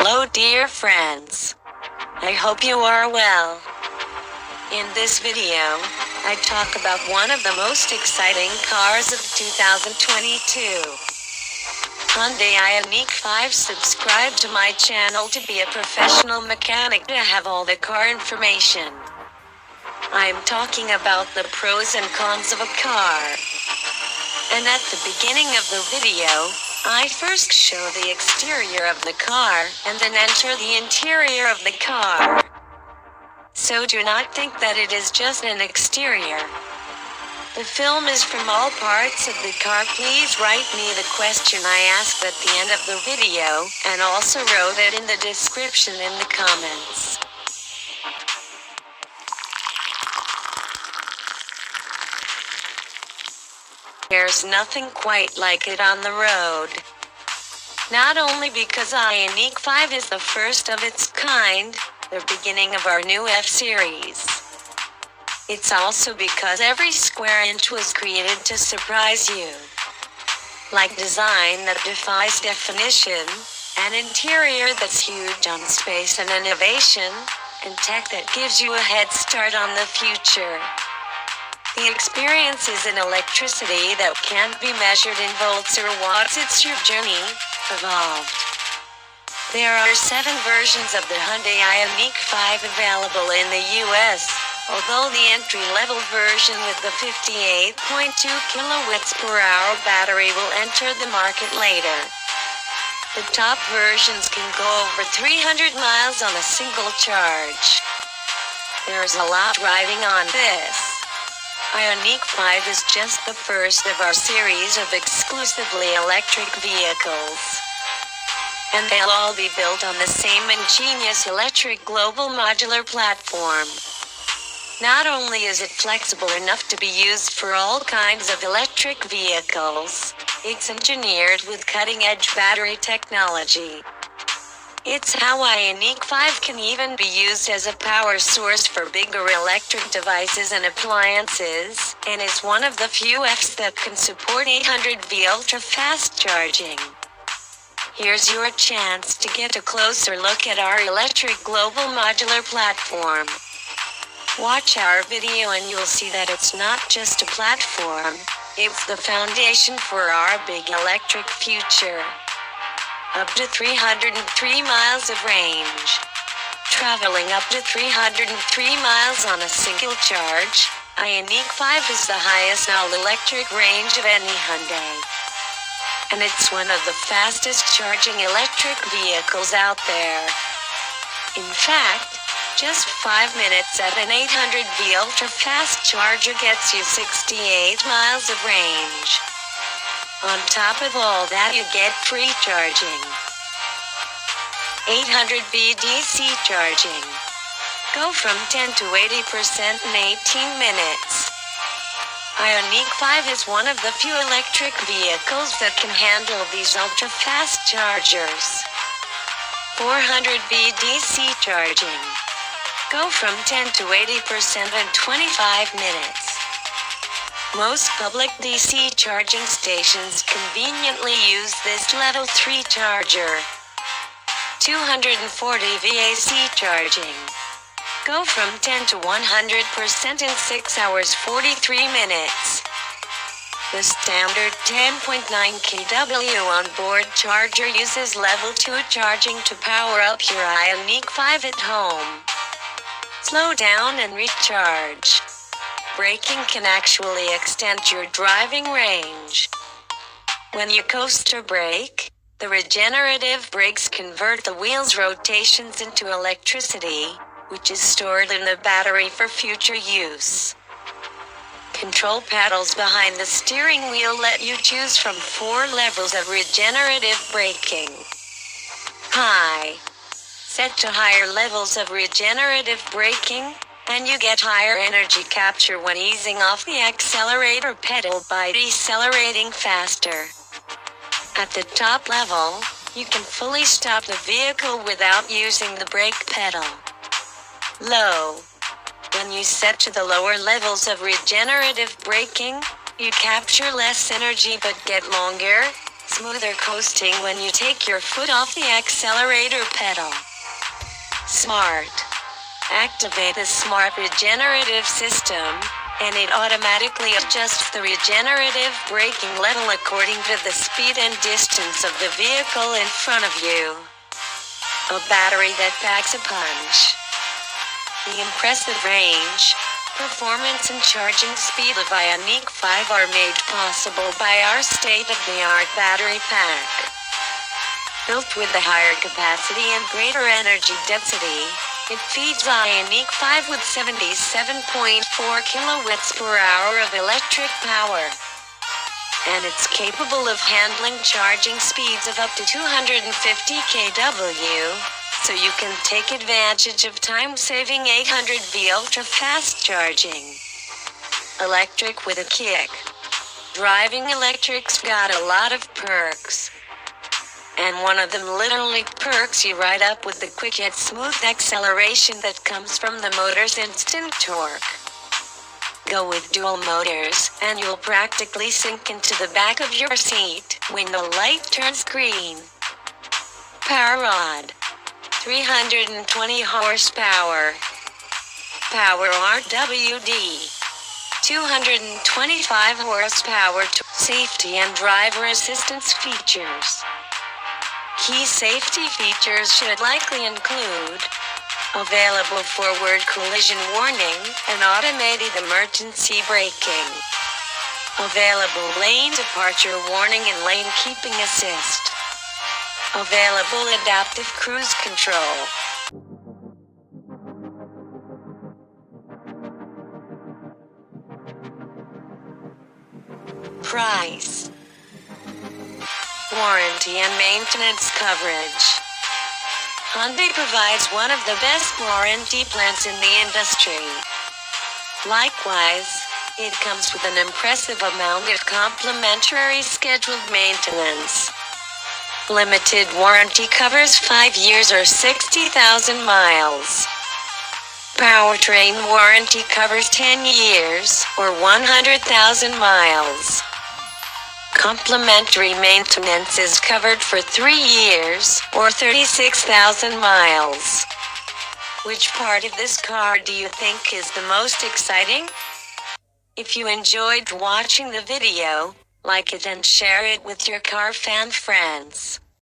Hello dear friends. I hope you are well. In this video, I talk about one of the most exciting cars of 2022. Hyundai IONIQ 5. Subscribe to my channel to be a professional mechanic to have all the car information. I am talking about the pros and cons of a car. And at the beginning of the video, I first show the exterior of the car, and then enter the interior of the car. So do not think that it is just an exterior. The film is from all parts of the car. Please write me the question I asked at the end of the video, and also wrote it in the description in the comments. There's nothing quite like it on the road. Not only because IONIQ 5 is the first of its kind, the beginning of our new F-Series. It's also because every square inch was created to surprise you. Like design that defies definition, an interior that's huge on space and innovation, and tech that gives you a head start on the future. The experience is an electricity that can't be measured in volts or watts. It's your journey, evolved. There are 7 versions of the Hyundai IONIQ 5 available in the US, although the entry-level version with the 58.2 kWh battery will enter the market later. The top versions can go over 300 miles on a single charge. There's a lot riding on this. IONIQ 5 is just the first of our series of exclusively electric vehicles. And they'll all be built on the same ingenious electric global modular platform. Not only is it flexible enough to be used for all kinds of electric vehicles, it's engineered with cutting-edge battery technology. It's how IONIQ 5 can even be used as a power source for bigger electric devices and appliances, and is one of the few Fs that can support 800V ultra-fast charging. Here's your chance to get a closer look at our electric global modular platform. Watch our video and you'll see that it's not just a platform, it's the foundation for our big electric future. Up to 303 miles of range. Traveling up to 303 miles on a single charge, IONIQ 5 is the highest all-electric range of any Hyundai. And it's one of the fastest charging electric vehicles out there. In fact, just 5 minutes at an 800V ultra-fast charger gets you 68 miles of range. On top of all that, you get free charging. 800V DC charging. Go from 10 to 80% in 18 minutes. IONIQ 5 is one of the few electric vehicles that can handle these ultra-fast chargers. 400V DC charging. Go from 10 to 80% in 25 minutes. Most public DC charging stations conveniently use this Level 3 charger. 240 VAC charging. Go from 10 to 100% in 6 hours 43 minutes. The standard 10.9 kW onboard charger uses Level 2 charging to power up your IONIQ 5 at home. Slow down and recharge. Braking can actually extend your driving range. When you coast or brake, the regenerative brakes convert the wheel's rotations into electricity, which is stored in the battery for future use. Control paddles behind the steering wheel let you choose from 4 levels of regenerative braking. High. Set to higher levels of regenerative braking, and you get higher energy capture when easing off the accelerator pedal by decelerating faster. At the top level, you can fully stop the vehicle without using the brake pedal. Low. When you set to the lower levels of regenerative braking, you capture less energy but get longer, smoother coasting when you take your foot off the accelerator pedal. Smart. Activate the Smart Regenerative System, and it automatically adjusts the regenerative braking level according to the speed and distance of the vehicle in front of you. A battery that packs a punch. The impressive range, performance and charging speed of IONIQ 5 are made possible by our state-of-the-art battery pack. Built with a higher capacity and greater energy density, it feeds IONIQ 5 with 77.4 kilowatts per hour of electric power. And it's capable of handling charging speeds of up to 250 kW, so you can take advantage of time-saving 800V ultra-fast charging. Electric with a kick. Driving electric's got a lot of perks. And one of them literally perks you right up with the quick yet smooth acceleration that comes from the motor's instant torque. Go with dual motors, and you'll practically sink into the back of your seat when the light turns green. Power rod. 320 horsepower. Power RWD. 225 horsepower. Safety and driver assistance features. Key safety features should likely include available forward collision warning and automated emergency braking. Available lane departure warning and lane keeping assist. Available adaptive cruise control. Price. Warranty and maintenance coverage. Hyundai provides one of the best warranty plans in the industry. Likewise, it comes with an impressive amount of complimentary scheduled maintenance. Limited warranty covers 5 years or 60,000 miles. Powertrain warranty covers 10 years or 100,000 miles. Complimentary maintenance is covered for 3 years or 36,000 miles. Which part of this car do you think is the most exciting? If you enjoyed watching the video, like it and share it with your car fan friends.